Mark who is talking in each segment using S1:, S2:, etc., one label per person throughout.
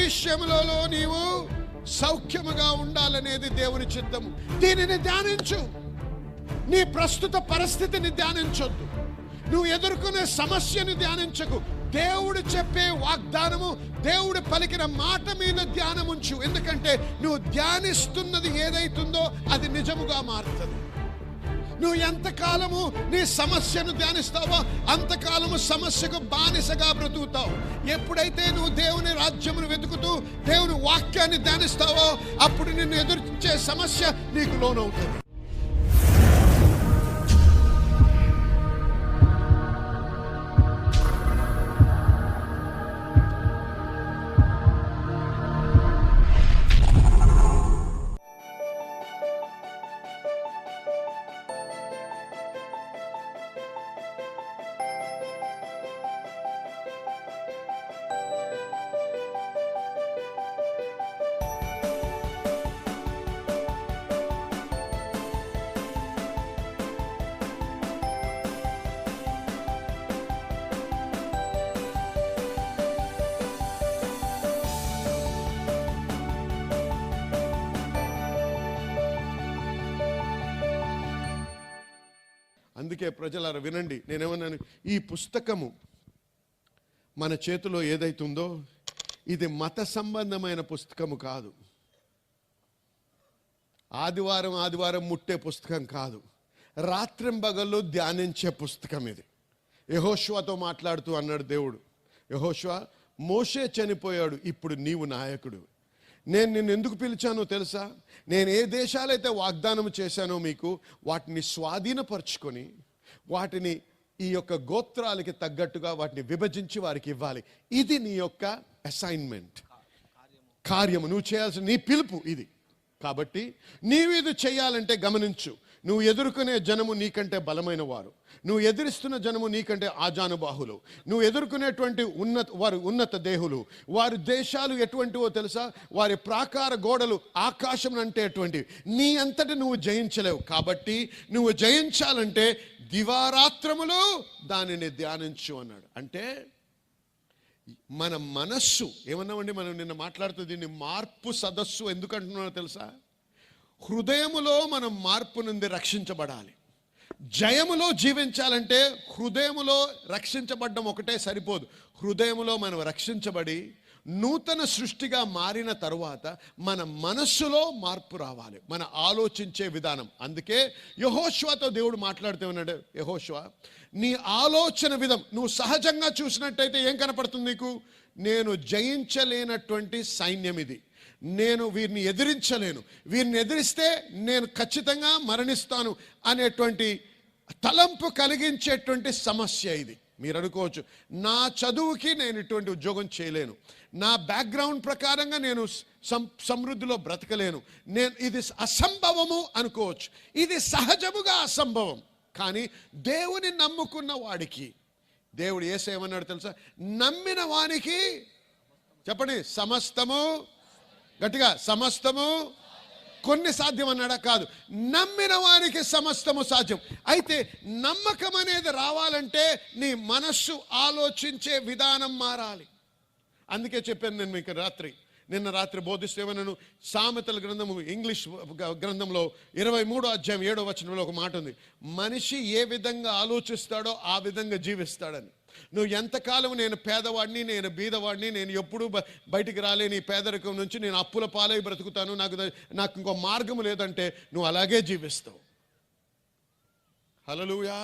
S1: విషయములలో నీవు సౌఖ్యముగా ఉండాలనేది దేవుని చిత్తము. దీనిని ధ్యానించు. నీ ప్రస్తుత పరిస్థితిని ధ్యానించొద్దు. నువ్వు ఎదుర్కొనే సమస్యను ధ్యానించకు. దేవుడు చెప్పే వాగ్దానము, దేవుడు పలికిన మాట మీద ధ్యానముంచు. ఎందుకంటే నువ్వు ధ్యానిస్తున్నది ఏదైతుందో అది నిజముగా మారుతుంది. నువ్వు ఎంతకాలము నీ సమస్యను ధ్యానిస్తావో అంతకాలము సమస్యకు బానిసగా బ్రతుకుతావు. ఎప్పుడైతే నువ్వు దేవుని రాజ్యమును వెతుకుతూ దేవుని వాక్యాన్ని ధ్యానిస్తావో అప్పుడు నిన్ను ఎదుర్కొచ్చే సమస్య నీకు లోనవుతుంది. అందుకే ప్రజలారా వినండి, నేనేమన్నాను, ఈ పుస్తకము మన చేతిలో ఏదైతుందో ఇది మత సంబంధమైన పుస్తకము కాదు. ఆదివారం ముట్టే పుస్తకం కాదు. రాత్రింబగళ్ళు ధ్యానించే పుస్తకం ఇది. యెహోషువతో మాట్లాడుతూ అన్నాడు దేవుడు, యెహోషువ, మోషే చనిపోయాడు, ఇప్పుడు నీవు నాయకుడు. నేను నిన్ను ఎందుకు పిలిచానో తెలుసా? నేను ఏ దేశాలైతే వాగ్దానం చేశానో మీకు వాటిని స్వాధీనపరుచుకొని వాటిని ఈ యొక్క గోత్రాలకి తగ్గట్టుగా వాటిని విభజించి వారికి ఇవ్వాలి. ఇది నీ యొక్క అసైన్మెంట్, కార్యము. నువ్వు చేయాల్సిన నీ పిలుపు ఇది. కాబట్టి నీవు ఇది చేయాలంటే గమనించు, నువ్వు ఎదుర్కొనే జనము నీకంటే బలమైన వారు, నువ్వు ఎదిరిస్తున్న జనము నీకంటే ఆజానుబాహులు, నువ్వు ఎదుర్కొనేటువంటి వారు ఉన్నత దేహులు. వారి దేశాలు ఎటువంటివో తెలుసా? వారి ప్రాకార గోడలు ఆకాశం అంటేటువంటివి. నీ అంతటి నువ్వు జయించలేవు. కాబట్టి నువ్వు జయించాలంటే దివారాత్రములు దానిని ధ్యానించు అన్నాడు. అంటే మన మనస్సు ఏమన్నామండి, మనం నిన్న మాట్లాడుతూ దీన్ని మార్పు సదస్సు ఎందుకంటున్నానో తెలుసా? హృదయములో మనం మార్పు నుండి రక్షించబడాలి. జయములో జీవించాలంటే హృదయములో రక్షించబడ్డం ఒకటే సరిపోదు. హృదయములో మనం రక్షించబడి నూతన సృష్టిగా మారిన తరువాత మన మనస్సులో మార్పు రావాలి, మన ఆలోచించే విధానం. అందుకే యెహోషువతో దేవుడు మాట్లాడుతూ ఉన్నాడు, యెహోషువ, నీ ఆలోచన విధం నువ్వు సహజంగా చూసినట్టయితే ఏం కనపడుతుంది నీకు? నేను జయించలేనటువంటి సైన్యం ఇది, నేను వీరిని ఎదిరించలేను, వీరిని ఎదిరిస్తే నేను ఖచ్చితంగా మరణిస్తాను అనేటువంటి తలంపు కలిగించేటువంటి సమస్య ఇది. మీరు అనుకోవచ్చు, నా చదువుకి నేను ఇటువంటి ఉద్యోగం చేయలేను, నా బ్యాక్గ్రౌండ్ ప్రకారంగా నేను సమృద్ధిలో బ్రతకలేను, ఇది అసంభవము అనుకోవచ్చు. ఇది సహజముగా అసంభవం. కానీ దేవుని నమ్ముకున్న వాడికి దేవుడు యేసేమన్నాడు తెలుసా? నమ్మిన వానికి, చెప్పండి, సమస్తము, గట్టిగా, సమస్తము. కొన్ని సాధ్యం అన్నాడా? కాదు, నమ్మిన వానికి సమస్తము సాధ్యం. అయితే నమ్మకం అనేది రావాలంటే నీ మనస్సు ఆలోచించే విధానం మారాలి. అందుకే చెప్పాను నేను మీకు నిన్న రాత్రి బోధిస్తేమన్నాను, సామెతల గ్రంథము ఇంగ్లీష్ గ్రంథంలో 23వ అధ్యాయం 7వ వచనంలో ఒక మాట ఉంది, మనిషి ఏ విధంగా ఆలోచిస్తాడో ఆ విధంగా జీవిస్తాడని. నువ్వు ఎంతకాలం నేను పేదవాడిని, నేను బీదవాడిని, నేను ఎప్పుడూ బయటికి రాలేని పేదరికం నుంచి నేను అప్పుల పాలై బ్రతుకుతాను, నాకు ఇంకో మార్గం లేదంటే నువ్వు అలాగే జీవిస్తావు. హల్లెలూయా.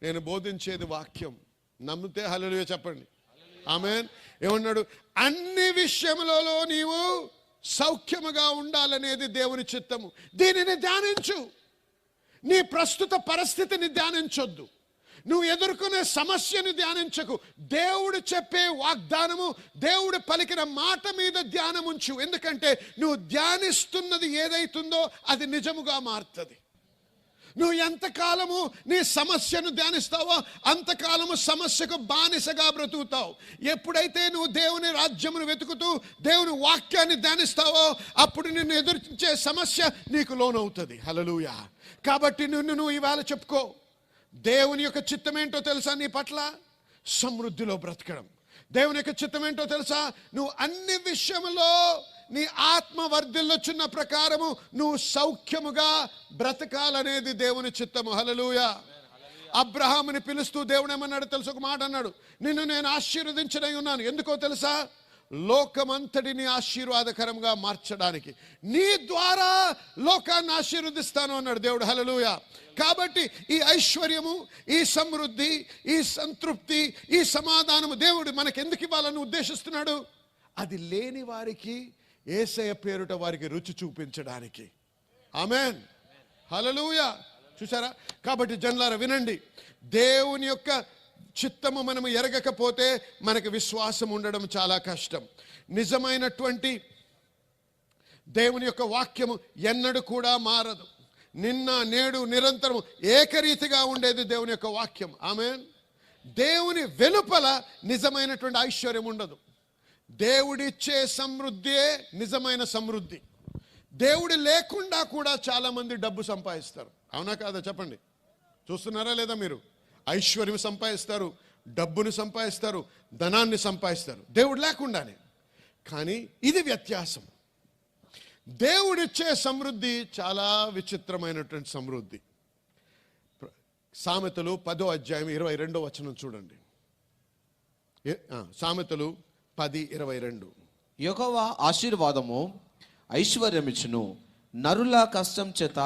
S1: నేను బోధించేది వాక్యం, నమ్మితే హల్లెలూయా చెప్పండి. ఆమేన్. ఏమన్నాడు? అన్ని విషయములలో నీవు సౌఖ్యముగా ఉండాలనేది దేవుని చిత్తము. దీనిని ధ్యానించు. నీ ప్రస్తుత పరిస్థితిని ధ్యానించొద్దు. నువ్వు ఎదుర్కొనే సమస్యను ధ్యానించకు. దేవుడు చెప్పే వాగ్దానము, దేవుడు పలికిన మాట మీద ధ్యానముంచు. ఎందుకంటే నువ్వు ధ్యానిస్తున్నది ఏదైతుందో అది నిజముగా మారుతుంది. నువ్వు ఎంతకాలము నీ సమస్యను ధ్యానిస్తావో అంతకాలము సమస్యకు బానిసగా బ్రతుకుతావు. ఎప్పుడైతే నువ్వు దేవుని రాజ్యమును వెతుకుతూ దేవుని వాక్యాన్ని ధ్యానిస్తావో అప్పుడు నిన్ను ఎదుర్కొచ్చే సమస్య నీకు లోనవుతుంది. హల్లెలూయా. కాబట్టి నువ్వు ఇవాళ చెప్పుకో, దేవుని యొక్క చిత్తం ఏంటో తెలుసా? నీ పట్ల సమృద్ధిలో బ్రతకడం. దేవుని యొక్క చిత్తం ఏంటో తెలుసా? నువ్వు అన్ని విషయములో నీ ఆత్మ వర్ధిల్లుచున్న ప్రకారము నువ్వు సౌఖ్యముగా బ్రతకాలనేది దేవుని చిత్తము. హల్లెలూయా. అబ్రహాముని పిలుస్తూ దేవుడు ఏమన్నాడు తెలుసు? ఒక మాట అన్నాడు, నిన్ను నేను ఆశీర్వదించనై ఉన్నాను. ఎందుకో తెలుసా? లోకమంతటిని ఆశీర్వాదకరంగా మార్చడానికి, నీ ద్వారా లోకాన్ని ఆశీర్వదిస్తాను అన్నాడు దేవుడు. హల్లెలూయా. కాబట్టి ఈ ఐశ్వర్యము, ఈ సమృద్ధి, ఈ సంతృప్తి, ఈ సమాధానము దేవుడు మనకు ఎందుకు ఇవ్వాలని ఉద్దేశిస్తున్నాడు? అది లేని వారికి యేసయ్య పేరుట వారికి రుచి చూపించడానికి. ఆమేన్. హల్లెలూయా. చూసారా? కాబట్టి జనులారా వినండి, దేవుని యొక్క చిత్తము మనము ఎరగకపోతే మనకు విశ్వాసం ఉండడం చాలా కష్టం. నిజమైనటువంటి దేవుని యొక్క వాక్యము ఎన్నడూ కూడా మారదు. నిన్న నేడు నిరంతరం ఏకరీతిగా ఉండేది దేవుని యొక్క వాక్యం. ఆమేన్. దేవుని వెలుపల నిజమైనటువంటి ఐశ్వర్యం ఉండదు. దేవుడిచ్చే సమృద్ధియే నిజమైన సమృద్ధి. దేవుడు లేకుండా కూడా చాలా మంది డబ్బు సంపాదిస్తారు. అవునా కాదా చెప్పండి? చూస్తున్నారా లేదా మీరు? ఐశ్వర్యం సంపాదిస్తారు, డబ్బును సంపాదిస్తారు, ధనాన్ని సంపాదిస్తారు దేవుడు లేకుండానే. కానీ ఇది వ్యత్యాసం. దేవుడిచ్చే సమృద్ధి చాలా విచిత్రమైనటువంటి సమృద్ధి. సామెతలు 10వ అధ్యాయం 22వ వచనం చూడండి. సామెతలు 10:22.
S2: యెహోవా ఆశీర్వాదము ఐశ్వర్యమిచ్చును, నరుల కష్టం చేత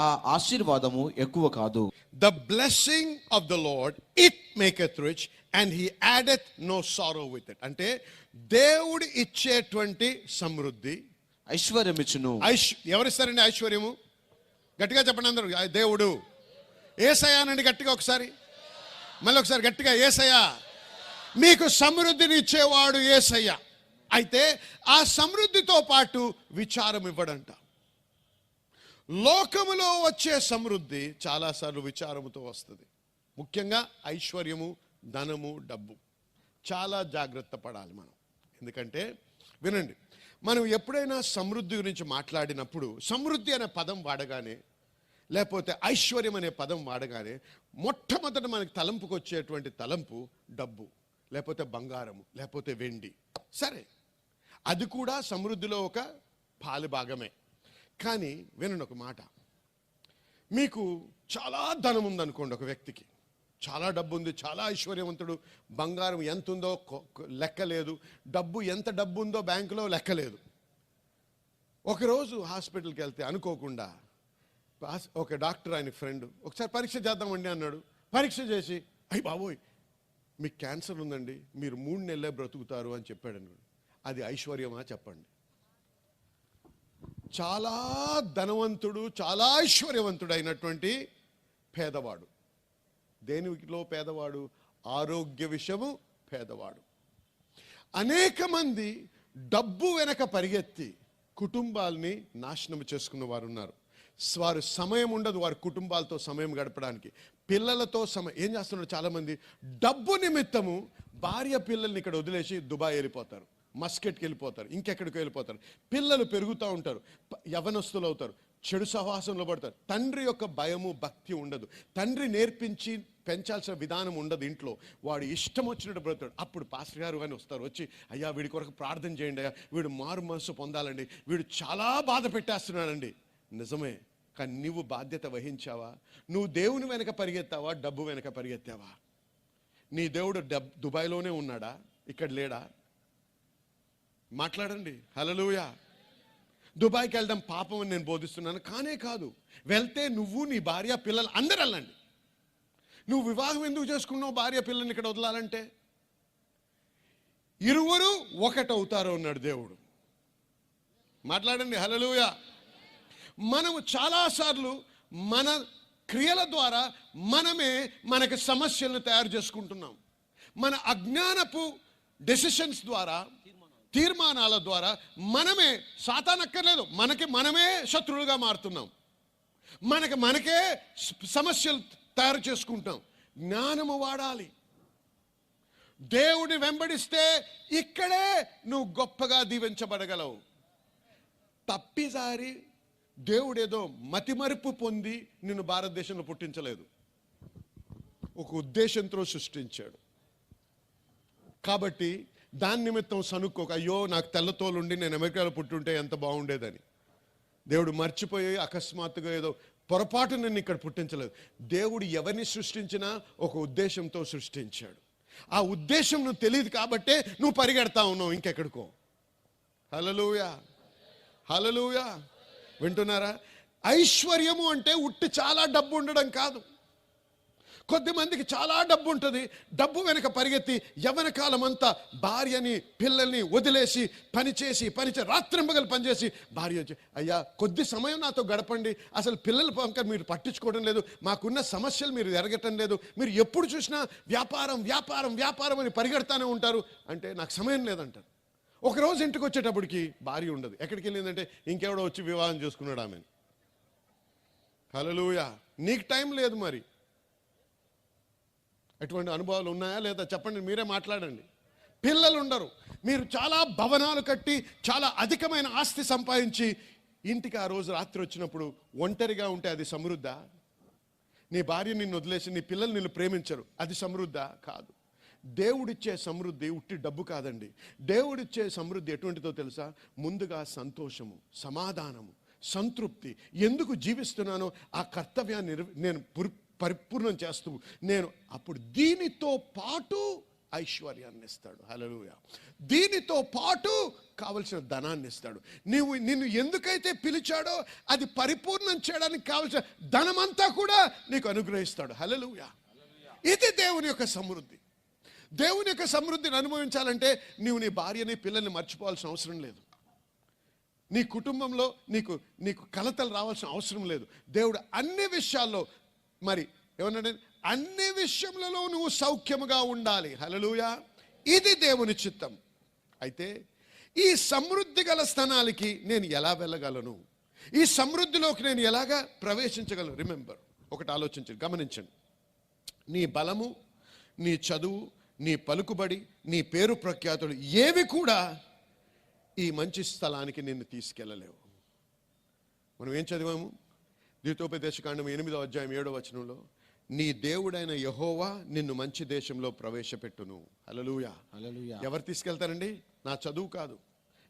S2: ఆ ఆశీర్వాదము ఎక్కువ కాదు.
S1: The blessing of the Lord, it maketh rich, and he addeth no sorrow with it. అంటే దేవుడు ఇచ్చేటువంటి సమృద్ధి
S2: ఐశ్వర్యమిచ్చును.
S1: ఎవరిస్తారండి ఐశ్వర్యము? గట్టిగా చెప్పండి అందరూ. దేవుడు. యేసయ్య అనండి గట్టిగా ఒకసారి, మళ్ళీ ఒకసారి గట్టిగా, యేసయ్య. మీకు సమృద్ధిని ఇచ్చేవాడు యేసయ్య. అయితే ఆ సమృద్ధితో పాటు విచారం ఇవ్వడంట. లోకములో వచ్చే సమృద్ధి చాలాసార్లు విచారముతో వస్తుంది. ముఖ్యంగా ఐశ్వర్యము, ధనము, డబ్బు. చాలా జాగ్రత్త పడాలి మనం. ఎందుకంటే వినండి, మనం ఎప్పుడైనా సమృద్ధి గురించి మాట్లాడినప్పుడు సమృద్ధి అనే పదం వాడగానే, లేకపోతే ఐశ్వర్యం అనే పదం వాడగానే మొట్టమొదట మనకి తలంపుకు వచ్చేటువంటి తలంపు డబ్బు, లేకపోతే బంగారము, లేకపోతే వెండి. సరే, అది కూడా సమృద్ధిలో ఒక పాలు భాగమే. కానీ వినండి ఒక మాట, మీకు చాలా ధనం ఉందనుకోండి, ఒక వ్యక్తికి చాలా డబ్బు ఉంది, చాలా ఐశ్వర్యవంతుడు, బంగారం ఎంత ఉందో లెక్క లేదు, డబ్బు ఎంత డబ్బు ఉందో బ్యాంకులో లెక్క లేదు. ఒకరోజు హాస్పిటల్కి వెళ్తే అనుకోకుండా ఒక డాక్టర్ ఆయన ఫ్రెండ్ ఒకసారి పరీక్ష చేద్దామండి అన్నాడు. పరీక్ష చేసి, అయ్యి బాబోయ్ మీకు క్యాన్సర్ ఉందండి, మీరు 3 నెలలే బ్రతుకుతారు అని చెప్పాడు. అది ఐశ్వర్యమా చెప్పండి? చాలా ధనవంతుడు, చాలా ఐశ్వర్యవంతుడు అయినటువంటి పేదవాడు. దేనిలో పేదవాడు? ఆరోగ్య విషయము పేదవాడు. అనేక మంది డబ్బు వెనక పరిగెత్తి కుటుంబాల్ని నాశనం చేసుకున్న వారు ఉన్నారు. వారు సమయం ఉండదు వారి కుటుంబాలతో సమయం గడపడానికి, పిల్లలతో ఏం చేస్తున్నారు చాలామంది, డబ్బు నిమిత్తము భార్య పిల్లల్ని ఇక్కడ వదిలేసి దుబాయ్ వెళ్ళిపోతారు, మస్కెట్కి వెళ్ళిపోతారు, ఇంకెక్కడికి వెళ్ళిపోతారు. పిల్లలు పెరుగుతూ ఉంటారు, యవనస్తులు అవుతారు, చెడు సహవాసంలో పడతారు. తండ్రి యొక్క భయము, భక్తి ఉండదు. తండ్రి నేర్పించి పెంచాల్సిన విధానం ఉండదు ఇంట్లో. వాడు ఇష్టం వచ్చినట్టు బ్రతాడు. అప్పుడు పాస్టర్ గారు అని వస్తారు, వచ్చి అయ్యా వీడి కొరకు ప్రార్థన చేయండి, అయ్యా వీడు మారు మనసు పొందాలండి, వీడు చాలా బాధ పెట్టేస్తున్నాడండి. నిజమే, కానీ నువ్వు బాధ్యత వహించావా? నువ్వు దేవుని వెనక పరిగెత్తావా, డబ్బు వెనక పరిగెత్తావా? నీ దేవుడు దుబాయ్లోనే ఉన్నాడా, ఇక్కడ లేడా? మాట్లాడండి. హల్లెలూయా. దుబాయ్కి వెళ్ళడం పాపం అని నేను బోధిస్తున్నాను కానే కాదు. వెళ్తే నువ్వు, నీ భార్య, పిల్లలు అందరు వెళ్ళండి. నువ్వు వివాహం ఎందుకు చేసుకున్నావు? భార్య పిల్లల్ని ఇక్కడ వదలాలంటే. ఇరువురు ఒకటవుతారు అన్నాడు దేవుడు. మాట్లాడండి. హల్లెలూయా. మనము చాలాసార్లు మన క్రియల ద్వారా మనమే మనకి సమస్యలను తయారు చేసుకుంటున్నాం. మన అజ్ఞానపు డెసిషన్స్ ద్వారా, తీర్మానాల ద్వారా మనమే, సాతానక్కర్లేదు, మనమే శత్రువులుగా మారుతున్నాం. మనకే సమస్యలు తయారు చేసుకుంటాం. జ్ఞానము వాడాలి. దేవుడిని వెంబడిస్తే ఇక్కడే నువ్వు గొప్పగా దీవించబడగలవు. తప్పిసారి దేవుడేదో మతిమరుపు పొంది నిన్ను భారతదేశంలో పుట్టించలేదు, ఒక ఉద్దేశంతో సృష్టించాడు. కాబట్టి దాని నిమిత్తం సనుక్కోక, అయ్యో నాకు తెల్లతోలుండి నేను అమెరికాలో పుట్టుంటే ఎంత బాగుండేదని. దేవుడు మర్చిపోయి అకస్మాత్తుగా ఏదో పొరపాటు నిన్ను ఇక్కడ పుట్టించలేదు. దేవుడు ఎవరిని సృష్టించినా ఒక ఉద్దేశంతో సృష్టించాడు. ఆ ఉద్దేశం నువ్వు తెలియదు కాబట్టే నువ్వు పరిగెడతా ఉన్నావు ఇంకెక్కడికో. హల్లెలూయా, హల్లెలూయా. వింటున్నారా? ఐశ్వర్యము అంటే ఉట్టి చాలా డబ్బు ఉండడం కాదు. కొద్దిమందికి చాలా డబ్బు ఉంటుంది, డబ్బు వెనక పరిగెత్తి యవ్వన కాలం అంతా భార్యని పిల్లల్ని వదిలేసి పనిచేసి రాత్రింబగలు పనిచేసి భార్య వచ్చి, అయ్యా కొద్ది సమయం నాతో గడపండి, అసలు పిల్లల పంక మీరు పట్టించుకోవడం లేదు, మాకున్న సమస్యలు మీరు ఎరగటం లేదు, మీరు ఎప్పుడు చూసినా వ్యాపారం వ్యాపారం వ్యాపారం అని పరిగెడతానే ఉంటారు అంటే నాకు సమయం లేదంటారు. ఒకరోజు ఇంటికి వచ్చేటప్పటికి భార్య ఉండదు. ఎక్కడికి వెళ్ళిందంటే ఇంకెవడో వచ్చి వివాహం చేసుకున్నాడు ఆమె. హల్లెలూయా. నీకు టైం లేదు. మరి ఎటువంటి అనుభవాలు ఉన్నాయా లేదా చెప్పండి, మీరే మాట్లాడండి. పిల్లలు ఉండరు, మీరు చాలా భవనాలు కట్టి చాలా అధికమైన ఆస్తి సంపాదించి ఇంటికి ఆ రోజు రాత్రి వచ్చినప్పుడు ఒంటరిగా ఉంటే అది సమృద్ధా? నీ భార్య నిన్ను వదిలేసి నీ పిల్లలు నిన్ను ప్రేమించరు, అది సమృద్ధా? కాదు. దేవుడిచ్చే సమృద్ధి ఉట్టి డబ్బు కాదండి. దేవుడిచ్చే సమృద్ధి ఎటువంటిదో తెలుసా? ముందుగా సంతోషము, సమాధానము, సంతృప్తి. ఎందుకు జీవిస్తున్నానో ఆ కర్తవ్యాన్ని నేను పరిపూర్ణం చేస్తూ నేను అప్పుడు దీనితో పాటు ఐశ్వర్యాన్ని ఇస్తాడు. హల్లెలూయా. దీనితో పాటు కావలసిన ధనాన్ని ఇస్తాడు. నిన్ను ఎందుకైతే పిలిచాడో అది పరిపూర్ణం చేయడానికి కావలసిన ధనమంతా కూడా నీకు అనుగ్రహిస్తాడు. హల్లెలూయా. ఇది దేవుని యొక్క సమృద్ధి. దేవుని యొక్క సమృద్ధిని అనుభవించాలంటే నీవు నీ భార్యని పిల్లల్ని మర్చిపోవాల్సిన అవసరం లేదు. నీ కుటుంబంలో నీకు కలతలు రావాల్సిన అవసరం లేదు. దేవుడు అన్ని విషయాల్లో, మరి ఏమన్నాడు, అన్ని విషయములలో నువ్వు సౌఖ్యముగా ఉండాలి. హల్లెలూయా. ఇది దేవుని చిత్తం. అయితే ఈ సమృద్ధి గల స్థానాలకి నేను ఎలా వెళ్ళగలను? ఈ సమృద్ధిలోకి నేను ఎలాగా ప్రవేశించగలను? రిమెంబర్, ఒకటి ఆలోచించండి, గమనించండి. నీ బలము, నీ చదువు, నీ పలుకుబడి, నీ పేరు ప్రఖ్యాతులు ఏవి కూడా ఈ మంచి స్థలానికి నిన్ను తీసుకెళ్ళలేవు. మనం ఏం చదివాము? ద్వితోపదేశకాండం 8వ అధ్యాయం 7వ వచనంలో, నీ దేవుడైన యెహోవా నిన్ను మంచి దేశంలో ప్రవేశపెట్టును. హల్లెలూయా.
S2: హల్లెలూయా.
S1: ఎవరు తీసుకెళ్తారండి? నా చదువు కాదు,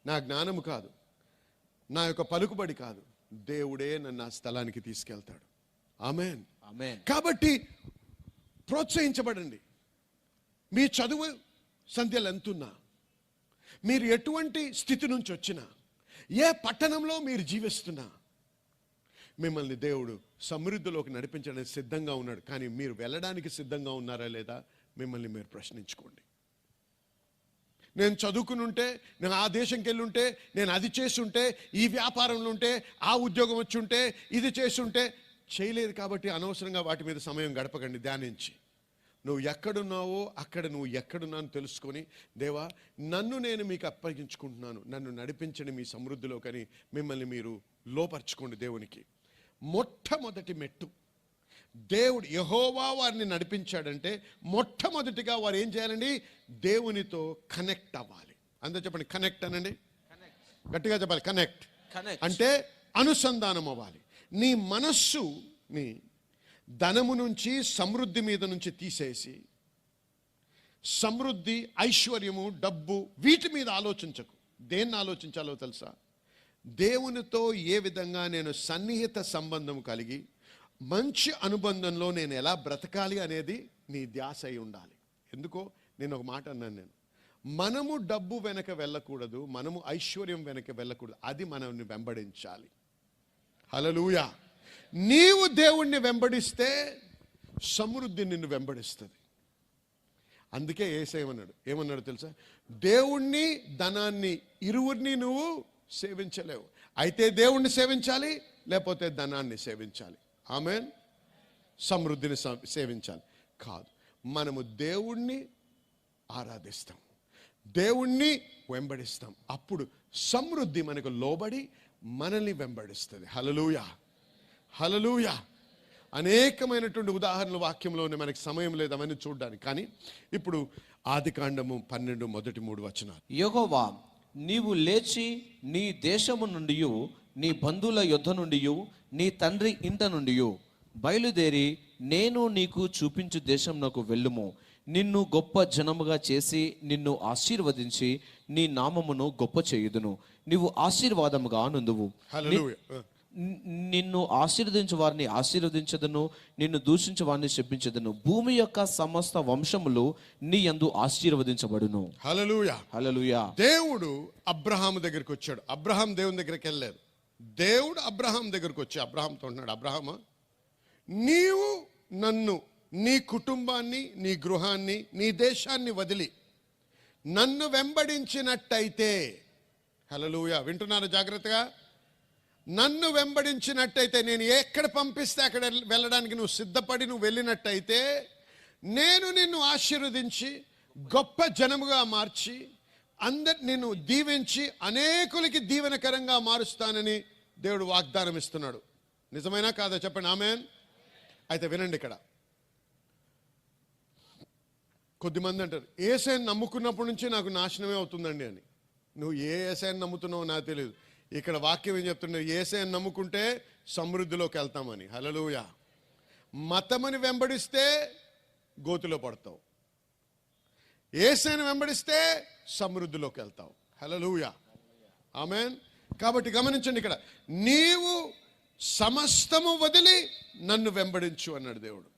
S1: నా జ్ఞానము కాదు, నా యొక్క పలుకుబడి కాదు, దేవుడే నన్ను ఆ స్థలానికి తీసుకెళ్తాడు. ఆమేన్,
S2: ఆమేన్.
S1: కాబట్టి ప్రోత్సహించబడండి. మీ చదువు సంధ్యలు ఎంతున్నా, మీరు ఎటువంటి స్థితి నుంచి వచ్చినా, ఏ పట్టణంలో మీరు జీవిస్తున్నా, మిమ్మల్ని దేవుడు సమృద్ధిలోకి నడిపించడానికి సిద్ధంగా ఉన్నాడు. కానీ మీరు వెళ్ళడానికి సిద్ధంగా ఉన్నారా లేదా మిమ్మల్ని మీరు ప్రశ్నించుకోండి. నేను చదువుకుని ఉంటే, నేను ఆ దేశంకి వెళ్ళి ఉంటే, నేను అది చేసి ఉంటే, ఈ వ్యాపారంలో ఉంటే, ఆ ఉద్యోగం వచ్చి ఉంటే, ఇది చేసి ఉంటే, చేయలేదు కాబట్టి అనవసరంగా వాటి మీద సమయం గడపకండి. ధ్యానించి నువ్వు ఎక్కడున్నావో అక్కడ నువ్వు ఎక్కడున్నాను తెలుసుకొని, దేవా నన్ను నేను మీకు అప్పగించుకుంటున్నాను, నన్ను నడిపించండి మీ సమృద్ధిలో, కానీ మిమ్మల్ని మీరు లోపర్చుకోండి దేవునికి. మొట్టమొదటి మెట్టు, దేవుడు యెహోవా వారిని నడిపించాడంటే మొట్టమొదటిగా వారు ఏం చేయాలండి? దేవునితో కనెక్ట్ అవ్వాలి. అందరూ చెప్పండి, కనెక్ట్ అనండి. గట్టిగా చెప్పాలి, కనెక్ట్. అంటే అనుసంధానం అవ్వాలి. నీ మనస్సుని ధనము నుంచి, సమృద్ధి మీద నుంచి తీసేసి, సమృద్ధి, ఐశ్వర్యము, డబ్బు వీటి మీద ఆలోచించకు. దేన్ని ఆలోచించాలో తెలుసా? దేవునితో ఏ విధంగా నేను సన్నిహిత సంబంధం కలిగి మంచి అనుబంధంలో నేను ఎలా బ్రతకాలి అనేది నీ ధ్యాస అయి ఉండాలి. ఎందుకో నేను ఒక మాట అన్నాను, మనము డబ్బు వెనక వెళ్ళకూడదు, మనము ఐశ్వర్యం వెనక వెళ్ళకూడదు, అది మనల్ని వెంబడించాలి. హల్లెలూయా. నీవు దేవుణ్ణి వెంబడిస్తే సమృద్ధి నిన్ను వెంబడిస్తుంది. అందుకే యేసయ్య ఏమన్నాడు తెలుసా? దేవుణ్ణి, ధనాన్ని, ఇరువురిని నువ్వు సేవించలేవు. అయితే దేవుణ్ణి సేవించాలి, లేకపోతే ధనాన్ని సేవించాలి. ఆమేన్. సమృద్ధిని సేవించాలి కాదు. మనము దేవుణ్ణి ఆరాధిస్తాం, దేవుణ్ణి వెంబడిస్తాం, అప్పుడు సమృద్ధి మనకు లోబడి మనల్ని వెంబడిస్తుంది. హల్లెలూయా, హల్లెలూయా. అనేకమైనటువంటి ఉదాహరణలు వాక్యంలోనే, మనకి సమయం లేదు అవన్నీ చూడడానికి. కానీ ఇప్పుడు ఆదికాండము 12 మొదటి 3 వచనాలు.
S2: యెహోవా నీవు లేచి నీ దేశము నుండి, నీ బంధువుల యొద్ద నుండి, నీ తండ్రి ఇంట నుండి బయలుదేరి నేను నీకు చూపించు దేశంనకు వెళ్ళుము. నిన్ను గొప్ప జనముగా చేసి నిన్ను ఆశీర్వదించి నీ నామమును గొప్ప చేయుదును. నీవు ఆశీర్వాదముగా నుందువు.
S1: హల్లెలూయా.
S2: నిన్ను ఆశీర్వదించు వారిని ఆశీర్వదించదును, నిన్ను దూషించు వారిని శపించదును. భూమి యొక్క సమస్త వంశములు నీ యందు ఆశీర్వదించబడును.
S1: హల్లెలూయా.
S2: హల్లెలూయా.
S1: దేవుడు అబ్రహాము దగ్గరికి వచ్చాడు. అబ్రహాం దేవుని దగ్గరికి వెళ్ళలేదు. దేవుడు అబ్రహాం దగ్గరికి వచ్చి అబ్రహాంతో అంటున్నాడు, అబ్రహామా, నీవు నన్ను, నీ కుటుంబాన్ని, నీ గృహాన్ని, నీ దేశాన్ని వదిలి నన్ను వెంబడించినట్టయితే, హల్లెలూయా, వింటున్నారా జాగ్రత్తగా, నన్ను వెంబడించినట్టయితే, నేను ఎక్కడ పంపిస్తే అక్కడ వెళ్ళడానికి నువ్వు సిద్ధపడి నువ్వు వెళ్ళినట్టయితే, నేను నిన్ను ఆశీర్వదించి గొప్ప జనముగా మార్చి నిన్ను దీవించి అనేకులకి దీవెనకరంగా మారుస్తానని దేవుడు వాగ్దానం ఇస్తున్నాడు. నిజమైనా కాదా చెప్పండి, ఆమేన్. అయితే వినండి, ఇక్కడ కొద్దిమంది అంటారు, యేసయ్యను నమ్ముకున్నప్పటి నుంచి నాకు నాశనమే అవుతుందండి అని. నువ్వు ఏ యేసయ్యను నమ్ముతున్నావో నాకు తెలియదు. ఇక్కడ వాక్యం ఏం చెప్తున్నా, యేసయ్యను నమ్ముకుంటే సమృద్ధిలోకి వెళ్తామని. హల్లెలూయా. మతమని వెంబడిస్తే గోతులో పడతావు, యేసయ్యను వెంబడిస్తే సమృద్ధిలోకి వెళ్తావు. హల్లెలూయా, ఆమేన్. కాబట్టి గమనించండి, ఇక్కడ నీవు సమస్తము వదిలి నన్ను వెంబడించు అన్నాడు దేవుడు.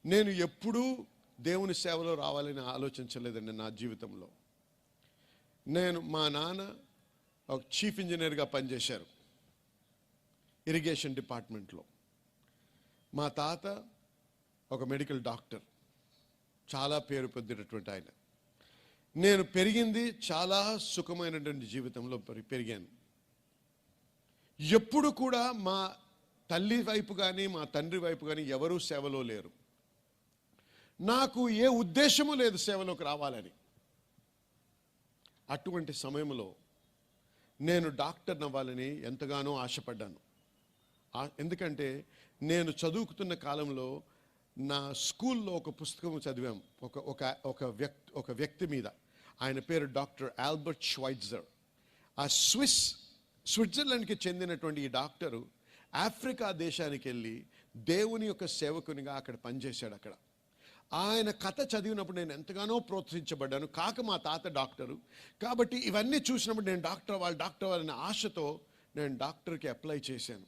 S1: నేను ఎప్పుడూ దేవుని సేవలో రావాలని ఆలోచించలేదండి నా జీవితంలో. మా నాన్న ఒక చీఫ్ ఇంజనీర్గా పనిచేశారు ఇరిగేషన్ డిపార్ట్మెంట్లో. మా తాత ఒక మెడికల్ డాక్టర్, చాలా పేరు పొందినటువంటి ఆయన. నేను పెరిగింది చాలా సుఖమైనటువంటి జీవితంలో పెరిగాను. ఎప్పుడు కూడా మా తల్లి వైపు కానీ మా తండ్రి వైపు కానీ ఎవరూ సేవలో లేరు. నాకు ఏ ఉద్దేశము లేదు సేవలోకి రావాలని. అటువంటి సమయంలో నేను డాక్టర్ అవ్వాలని ఎంతగానో ఆశపడ్డాను. ఎందుకంటే నేను చదువుకుతున్న కాలంలో నా స్కూల్లో ఒక పుస్తకం చదివాం, ఒక వ్యక్తి మీద. ఆయన పేరు డాక్టర్ ఆల్బర్ట్ ష్వైట్జర్. ఆ స్విట్జర్లాండ్కి చెందినటువంటి ఈ డాక్టరు ఆఫ్రికా దేశానికి వెళ్ళి దేవుని యొక్క సేవకునిగా అక్కడ పనిచేశాడు. అక్కడ ఆయన కథ చదివినప్పుడు నేను ఎంతగానో ప్రోత్సహించబడ్డాను. కాక మా తాత డాక్టరు కాబట్టి ఇవన్నీ చూసినప్పుడు నేను డాక్టర్ అవ్వాలనే ఆశతో నేను డాక్టర్కి అప్లై చేశాను.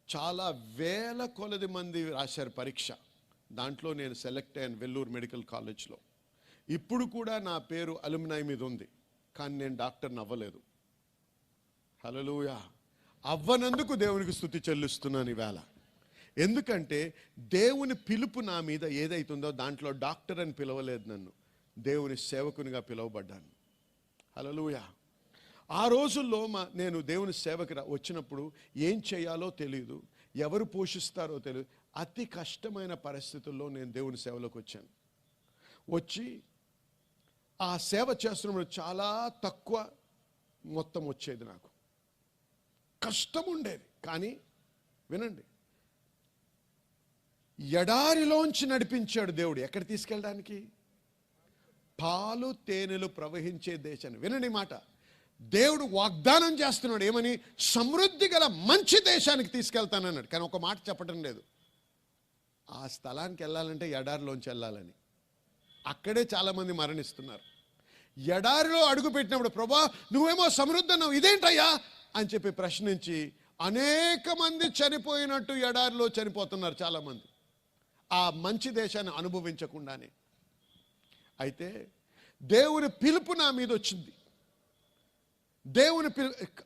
S1: చాలా వేల కొలది మంది రాశారు పరీక్ష. దాంట్లో నేను సెలెక్ట్ అయ్యాను వెల్లూరు మెడికల్ కాలేజ్లో. ఇప్పుడు కూడా నా పేరు అలుమినాయ్ మీద ఉంది, కానీ నేను డాక్టర్ని అవ్వలేదు. హల్లెలూయా. అవ్వనందుకు దేవునికి స్తుతి చెల్లిస్తున్నాను ఈవేళ. ఎందుకంటే దేవుని పిలుపు నా మీద ఏదైతుందో దాంట్లో డాక్టర్ అని పిలవలేదు నన్ను, దేవుని సేవకునిగా పిలువబడ్డాను. హల్లెలూయా. ఆ రోజుల్లో నేను దేవుని సేవకి వచ్చినప్పుడు ఏం చేయాలో తెలియదు, ఎవరు పోషిస్తారో తెలియదు. అతి కష్టమైన పరిస్థితుల్లో నేను దేవుని సేవలోకి వచ్చాను. వచ్చి ఆ సేవ చేస్తున్నప్పుడు చాలా తక్కువ మొత్తం వచ్చేది, నాకు కష్టం ఉండేది. కానీ వినండి, ఎడారిలోంచి నడిపించాడు దేవుడు. ఎక్కడ తీసుకెళ్ళడానికి? పాలు తేనెలు ప్రవహించే దేశాన్ని. వినండి మాట, దేవుడు వాగ్దానం చేస్తున్నాడు. ఏమని? సమృద్ధి గల మంచి దేశానికి తీసుకెళ్తానన్నాడు. కానీ ఒక మాట చెప్పడం లేదు, ఆ స్థలానికి వెళ్ళాలంటే ఎడారిలోంచి వెళ్ళాలని. అక్కడే చాలామంది మరణిస్తున్నారు. ఎడారిలో అడుగు పెట్టినప్పుడు, ప్రభా నువ్వేమో సమృద్ధి అన్నావు, ఇదేంటయ్యా అని చెప్పి ప్రశ్నించి అనేక మంది చనిపోయినట్టు ఎడారిలో చనిపోతున్నారు చాలామంది, ఆ మంచి దేశాన్ని అనుభవించకుండానే. అయితే దేవుని పిలుపు నా మీద వచ్చింది. దేవుని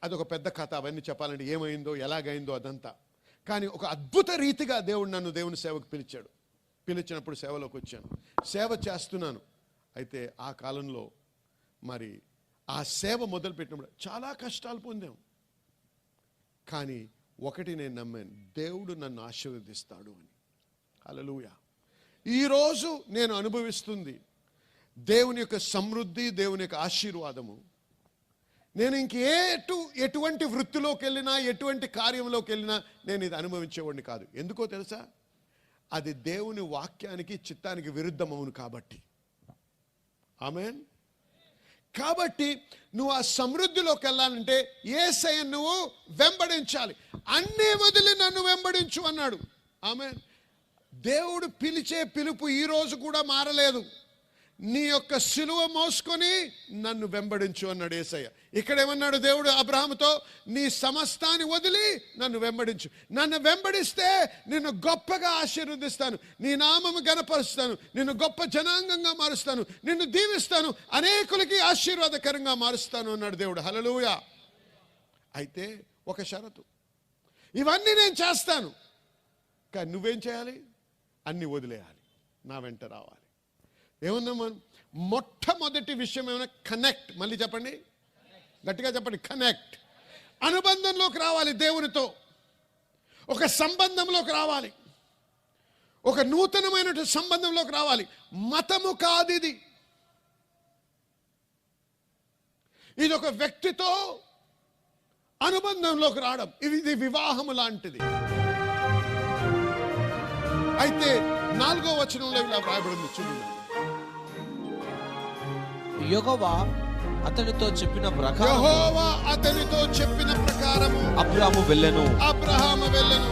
S1: అదొక పెద్ద కథ, అవన్నీ చెప్పాలంటే ఏమైందో ఎలాగైందో అదంతా. కానీ ఒక అద్భుత రీతిగా దేవుడు నన్ను దేవుని సేవకు పిలిచాడు. పిలిచినప్పుడు సేవలోకి వచ్చాను, సేవ చేస్తున్నాను. అయితే ఆ కాలంలో మరి ఆ సేవ మొదలుపెట్టినప్పుడు చాలా కష్టాలు పొందాం. కానీ ఒకటి నేను నమ్మాను, దేవుడు నన్ను ఆశీర్వదిస్తాడు అని. హల్లెలూయా. ఈరోజు నేను అనుభవిస్తుంది దేవుని యొక్క సమృద్ధి, దేవుని యొక్క ఆశీర్వాదము. నేను ఎటువంటి వృత్తిలోకి వెళ్ళినా, ఎటువంటి కార్యంలోకి వెళ్ళినా నేను ఇది అనుభవించేవాడిని కాదు. ఎందుకో తెలుసా? అది దేవుని వాక్యానికి చిత్తానికి విరుద్ధమవును కాబట్టి. ఆమేన్. కాబట్టి నువ్వు ఆ సమృద్ధిలోకి వెళ్ళాలంటే యేసయ్యను నువ్వు వెంబడించాలి. అన్నీ వదిలి నన్ను వెంబడించు అన్నాడు. ఆమేన్. దేవుడు పిలిచే పిలుపు ఈ రోజు కూడా మారలేదు. నీ యొక్క సిలువ మోసుకొని నన్ను వెంబడించు అన్నాడు యేసయ్య. ఇక్కడ ఏమన్నాడు దేవుడు అబ్రహాముతో? నీ సమస్తాన్ని వదిలి నన్ను వెంబడించు. నన్ను వెంబడిస్తే నిన్ను గొప్పగా ఆశీర్వదిస్తాను, నీ నామము గణపరుస్తాను, నిన్ను గొప్ప జనాంగంగా మారుస్తాను, నిన్ను దీవిస్తాను, అనేకులకి ఆశీర్వాదకరంగా మారుస్తాను అన్నాడు దేవుడు. హల్లెలూయా. అయితే ఒక షరతు, ఇవన్నీ నేను చేస్తాను, కానీ నువ్వేం చేయాలి? అన్నీ వదిలేయాలి, నా వెంట రావాలి. ఏమన్నా మనం మొట్టమొదటి విషయం ఏమైనా కనెక్ట్. మళ్ళీ చెప్పండి, గట్టిగా చెప్పండి. కనెక్ట్. అనుబంధంలోకి రావాలి, దేవునితో ఒక సంబంధంలోకి రావాలి, ఒక నూతనమైన సంబంధంలోకి రావాలి. మతము కాదు ఇది, ఇది ఒక వ్యక్తితో అనుబంధంలోకి రావడం. ఇది వివాహము లాంటిది. అయితే 4వ వచనంలో ఇలా వ్రాయబడింది, చూడండి.
S2: యెహోవా అతనితో చెప్పిన ప్రకారము అబ్రాహాము వెళ్ళెను.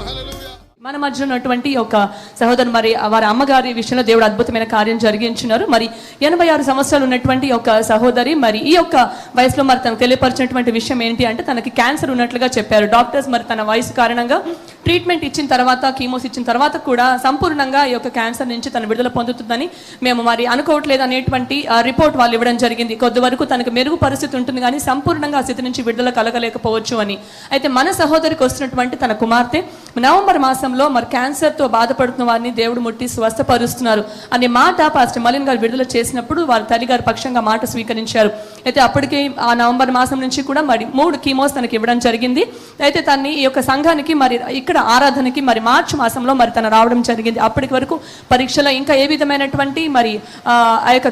S1: హల్లెలూయా.
S3: మన మధ్య ఉన్నటువంటి ఒక సహోదరు మరి వారి అమ్మగారి విషయంలో దేవుడు అద్భుతమైన కార్యం జరిగించినారు. మరి 86 సంవత్సరాలు ఉన్నటువంటి ఒక సహోదరి మరి ఈ యొక్క వయసులో మరి తనకు తెలియపరిచినటువంటి విషయం ఏంటి అంటే తనకి క్యాన్సర్ ఉన్నట్లుగా చెప్పారు డాక్టర్స్. మరి తన వయసు కారణంగా ట్రీట్మెంట్ ఇచ్చిన తర్వాత, కీమోస్ ఇచ్చిన తర్వాత కూడా సంపూర్ణంగా ఈ యొక్క క్యాన్సర్ నుంచి తన విడుదల పొందుతుందని మేము మరి అనుకోవట్లేదు అనేటువంటి రిపోర్ట్ వాళ్ళు ఇవ్వడం జరిగింది. కొద్ది వరకు తనకు మెరుగు పరిస్థితి ఉంటుంది కానీ సంపూర్ణంగా ఆ స్థితి నుంచి విడుదల కలగలేకపోవచ్చు అని. అయితే మన సహోదరికి వస్తున్నటువంటి తన కుమార్తె నవంబర్ మాసంలో మరి క్యాన్సర్తో బాధపడుతున్న వారిని దేవుడు ముట్టి స్వస్థపరుస్తున్నారు అనే మాట పాస్టర్ మలిన్ గారు విడుదల చేసినప్పుడు వారి తల్లిగారి పక్షంగా మాట స్వీకరించారు. అయితే అప్పటికే ఆ నవంబర్ మాసం నుంచి కూడా మరి 3 కీమోస్ తనకి ఇవ్వడం జరిగింది. అయితే తన్ని ఈ యొక్క సంఘానికి మరి ఇక్కడ ఆరాధనకి మరి మార్చి మాసంలో మరి తను రావడం జరిగింది. అప్పటికి వరకు పరీక్షలో ఇంకా ఏ విధమైనటువంటి మరి ఆ యొక్క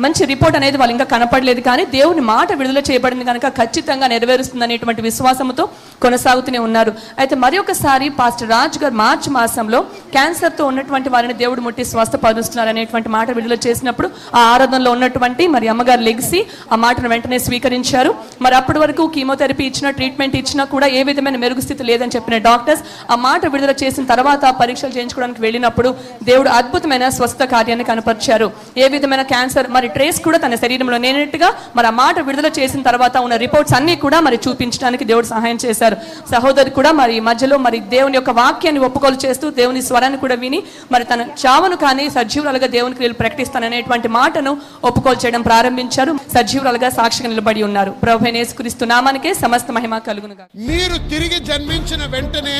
S3: మంచి రిపోర్ట్ అనేది వాళ్ళు ఇంకా కనపడలేదు. కానీ దేవుని మాట విడుదల చేయబడింది కనుక ఖచ్చితంగా నెరవేరుస్తుంది అనేటువంటి విశ్వాసంతో కొనసాగుతూనే ఉన్నారు. అయితే మరి ఒకసారి పాస్టర్ రాజ్ గారు మార్చి మాసంలో క్యాన్సర్తో ఉన్నటువంటి వారిని దేవుడు ముట్టి స్వస్థపరుస్తున్నారు అనేటువంటి మాట విడుదల చేసినప్పుడు ఆ ఆరాధనలో ఉన్నటువంటి మరి అమ్మగారు లెగిసి ఆ మాటను వెంటనే స్వీకరించారు. మరి అప్పటి వరకు కీమోథెరపీ ఇచ్చిన, ట్రీట్మెంట్ ఇచ్చినా కూడా ఏ విధమైన మెరుగు స్థితి లేదని చెప్పిన డాక్టర్స్ ఆ మాట విడుదల చేసిన తర్వాత పరీక్షలు చేయించుకోవడానికి వెళ్ళినప్పుడు దేవుడు అద్భుతమైన స్వస్థ కార్యాన్ని కనపరిచారు. ఏ విధమైన క్యాన్సర్ మరి ట్రేస్ కూడా తన శరీరంలో లేనట్టుగా మరి ఆ మాట విడుదల చేసిన తర్వాత ఉన్న రిపోర్ట్స్ అన్ని కూడా మరి చూపించడానికి దేవుడు సహాయం చేశారు. సహోదరి కూడా మరి మధ్యలో మరి దేవుని యొక్క వాక్యాన్ని ఒప్పుకోలు చేస్తూ దేవుని స్వరాన్ని కూడా విని మరి తన చావును కానీ సజీవురాలుగా దేవునికి వీళ్ళు ప్రకటిస్తాననేటువంటి మాటను ఒప్పుకోలు చేయడం ప్రారంభించారు. సజీవురాలుగా సాక్షిగా నిలబడి ఉన్నారు. ప్రభువైన యేసుక్రీస్తు నామానికే సమస్త మహిమ కలుగునుగా.
S1: మీరు తిరిగి జన్మించిన వెంటనే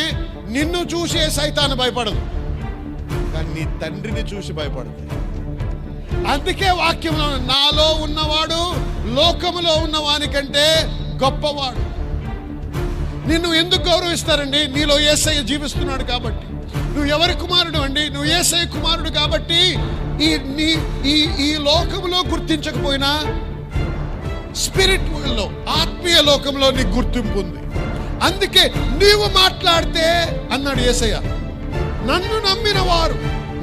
S1: నిన్ను చూసే సైతాను భయపడదు, కానీ నీ తండ్రిని చూసి భయపడుతుంది. అందుకే వాక్యంలో నాలో ఉన్నవాడు లోకములో ఉన్నవాని కంటే గొప్పవాడు. నిన్ను ఎందుకు గౌరవిస్తారండి? నీలో యేసయ్య జీవిస్తున్నాడు కాబట్టి. నువ్వు ఎవరి కుమారుడు అండి? నువ్వు యేసయ్య కుమారుడు కాబట్టి ఈ లోకంలో గుర్తించకపోయినా స్పిరిట్ లో, ఆత్మీయ లోకంలో నీకు గుర్తింపు ఉంది. అందుకే నీవు మాట్లాడితే అన్నాడు యేసయ్య, నన్ను నమ్మిన వారు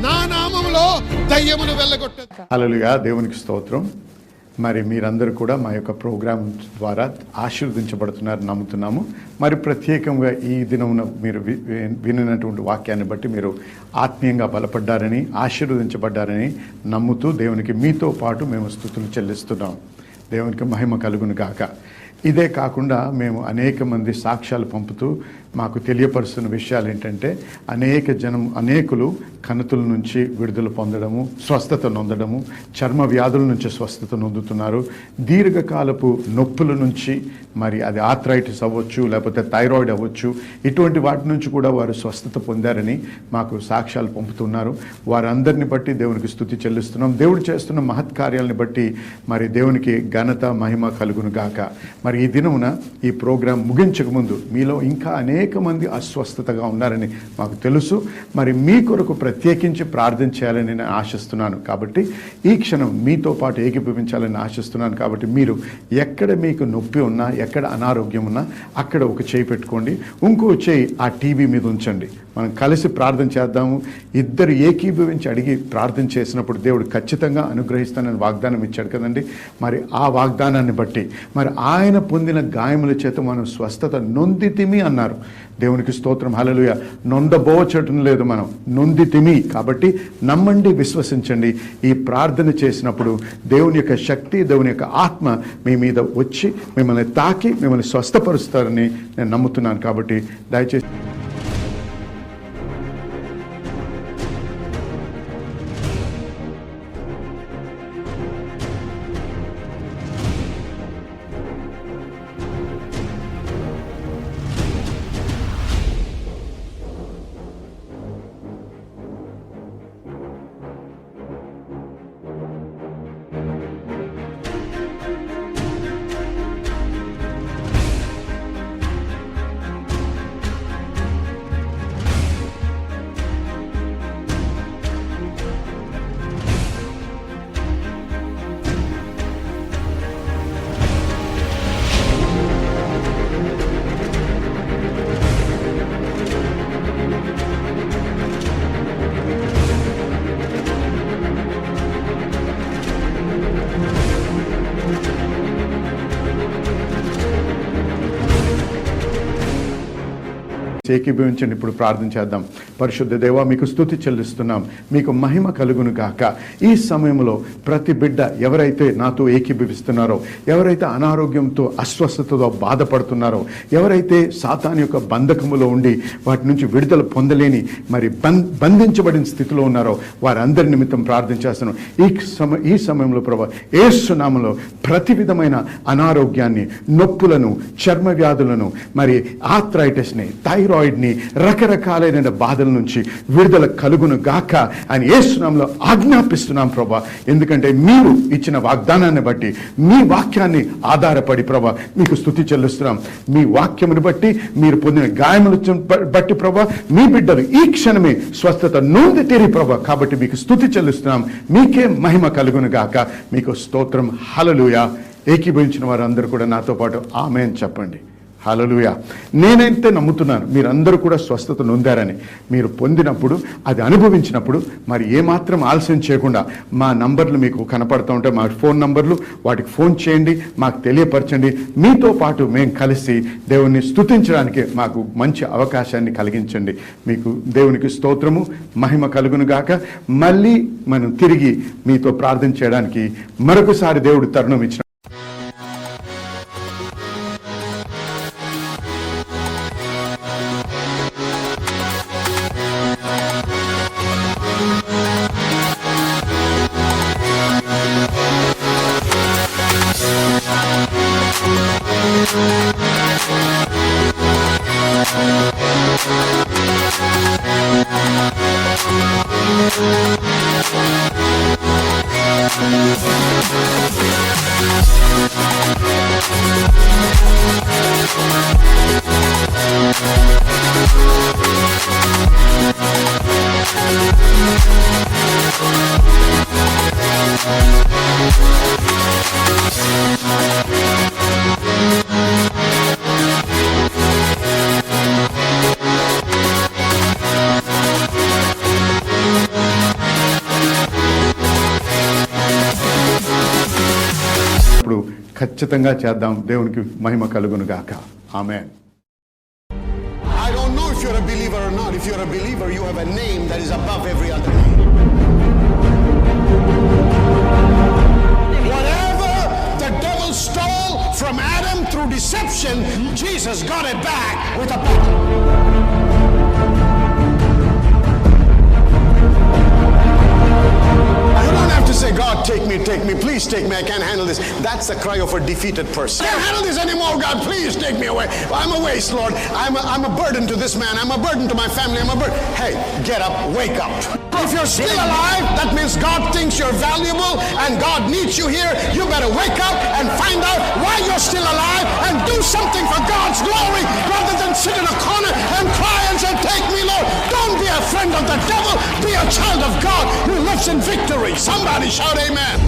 S1: నా నామములో దయ్యములు వెళ్ళగొట్టదు.
S4: హల్లెలూయా. దేవునికి స్తోత్రం. మరి మీరందరూ కూడా మా యొక్క ప్రోగ్రాం ద్వారా ఆశీర్వదించబడుతున్నారు నమ్ముతున్నాము. మరి ప్రత్యేకంగా ఈ దినమున మీరు వినినటువంటి వాక్యాన్ని బట్టి మీరు ఆత్మీయంగా బలపడ్డారని, ఆశీర్వదించబడ్డారని నమ్ముతూ దేవునికి మీతో పాటు మేము స్తుతులు చెల్లిస్తున్నాం. దేవునికి మహిమ కలుగును గాక. ఇదే కాకుండా మేము అనేక మంది సాక్ష్యాలు పంపుతూ మాకు తెలియపరుస్తున్న విషయాలు ఏంటంటే అనేకులు కణుతుల నుంచి విడుదల పొందడము, స్వస్థత నొందడము, చర్మ వ్యాధుల నుంచి స్వస్థత నొందుతున్నారు. దీర్ఘకాలపు నొప్పుల నుంచి, మరి అది ఆర్థరైటిస్ అవ్వచ్చు, లేకపోతే థైరాయిడ్ అవ్వచ్చు, ఇటువంటి వాటి నుంచి కూడా వారు స్వస్థత పొందారని మాకు సాక్ష్యాలు పంపుతున్నారు. వారందరిని బట్టి దేవునికి స్తుతి చెల్లిస్తున్నాం. దేవుడు చేస్తున్న మహత్కార్యాలను బట్టి మరి దేవునికి ఘనత మహిమ కలుగును గాక. మరి ఈ దినమున ఈ ప్రోగ్రాం ముగించక ముందు మీలో ఇంకా అనేక మంది అస్వస్థతగా ఉన్నారని మాకు తెలుసు. మరి మీ కొరకు ప్రత్యేకించి ప్రార్థన చేయాలని నేను ఆశిస్తున్నాను. కాబట్టి ఈ క్షణం మీతో పాటు ఏకీభవించాలని ఆశిస్తున్నాను. కాబట్టి మీరు ఎక్కడ మీకు నొప్పి ఉన్నా, ఎక్కడ అనారోగ్యం ఉన్నా అక్కడ ఒక చేయి పెట్టుకోండి, ఇంకో చేయి ఆ టీవీ మీద ఉంచండి. మనం కలిసి ప్రార్థన చేద్దాము. ఇద్దరు ఏకీభవించి అడిగి ప్రార్థన చేసినప్పుడు దేవుడు ఖచ్చితంగా అనుగ్రహిస్తానని వాగ్దానం ఇచ్చాడు కదండి. మరి ఆ వాగ్దానాన్ని బట్టి మరి ఆయన పొందిన గాయముల చేత మనం స్వస్థత నొందితిమి అన్నారు. దేవునికి స్తోత్రం, హల్లెలూయా. నొందబోచటం లేదు, మనం నొందితిమి. కాబట్టి నమ్మండి, విశ్వసించండి. ఈ ప్రార్థన చేసినప్పుడు దేవుని యొక్క శక్తి, దేవుని యొక్క ఆత్మ మీ మీద వచ్చి మిమ్మల్ని తాకి మిమ్మల్ని స్వస్థపరుస్తారని నేను నమ్ముతున్నాను. కాబట్టి దయచేసి ఏకీభవించండి. ఇప్పుడు ప్రార్థన చేద్దాం. పరిశుద్ధ దేవా, మీకు స్తుతి చెల్లిస్తున్నాం, మీకు మహిమ కలుగును గాక. ఈ సమయంలో ప్రతి బిడ్డ ఎవరైతే నాతో ఏకీభవిస్తున్నారో, ఎవరైతే అనారోగ్యంతో అస్వస్థతతో బాధపడుతున్నారో, ఎవరైతే సాతాను యొక్క బంధకములో ఉండి వాటి నుంచి విడుదల పొందలేని మరి బంధించబడిన స్థితిలో ఉన్నారో వారందరి నిమిత్తం ప్రార్థన చేస్తున్నాం. ఈ సమయంలో ప్రభా యేసు నామములో ప్రతి విధమైన అనారోగ్యాన్ని, నొప్పులను, చర్మ వ్యాధులను, మరి ఆర్థరైటిస్ని, థైరాయిడ్ని, రకరకాలైన బాధల నుంచి విడుదల కలుగును గాక అని యేసు నామములో ఆజ్ఞాపిస్తున్నాం ప్రభా. ఎందుకంటే మీరు ఇచ్చిన వాగ్దానాన్ని బట్టి, మీ వాక్యాన్ని ఆధారపడి ప్రభా మీకు స్తుతి చెల్లిస్తున్నాం. మీ వాక్యమును బట్టి, మీరు పొందిన గాయములు బట్టి ప్రభా మీ బిడ్డలు ఈ క్షణమే స్వస్థత నొంది తీరి ప్రభా. కాబట్టి మీకు స్తుతి చెల్లిస్తున్నాం. మీకే మహిమ కలుగును గాక. మీకు స్తోత్రం. హల్లెలూయా. ఏకీభవించిన వారందరూ కూడా నాతో పాటు ఆమేన్ చెప్పండి. హల్లెలూయా. నేనైతే నమ్ముతున్నాను మీరందరూ కూడా స్వస్థత నొందారని. మీరు పొందినప్పుడు, అది అనుభవించినప్పుడు మరి ఏమాత్రం ఆలస్యం చేయకుండా మా నంబర్లు మీకు కనపడుతూ ఉంటాయి, మా ఫోన్ నంబర్లు, వాటికి ఫోన్ చేయండి, మాకు తెలియపరచండి. మీతో పాటు మేము కలిసి దేవుణ్ణి స్తుతించడానికి మాకు మంచి అవకాశాన్ని కలిగించండి. మీకు దేవునికి స్తోత్రము, మహిమ కలుగును గాక. మళ్ళీ మనం తిరిగి మీతో ప్రార్థన చేయడానికి మరొకసారి దేవుడు తరుణం ఇచ్చిన ఖచ్చితంగా చేద్దాం. దేవునికి మహిమ కలుగును గాక. ఆమేన్.
S1: I don't know if you're a believer or not. If you're a believer, you have a name that is above every other name. Whatever the devil stole from Adam through deception, Jesus got it back with a button. Say, God, take me, please take me, I can't handle this. That's the cry of a defeated person. I can't handle this anymore, God, please take me away. I'm a waste, Lord. I'm a burden to this man. I'm a burden to my family. I'm a burden. Hey, get up, wake up. If you're still alive, that means God thinks you're valuable and God needs you here. You better wake up and find out why you're still alive and do something for God's glory rather than sit in a corner and cry and say, take me, Lord. Don't be a friend of the devil. Be a child of God who lives in victory. Somebody shout amen.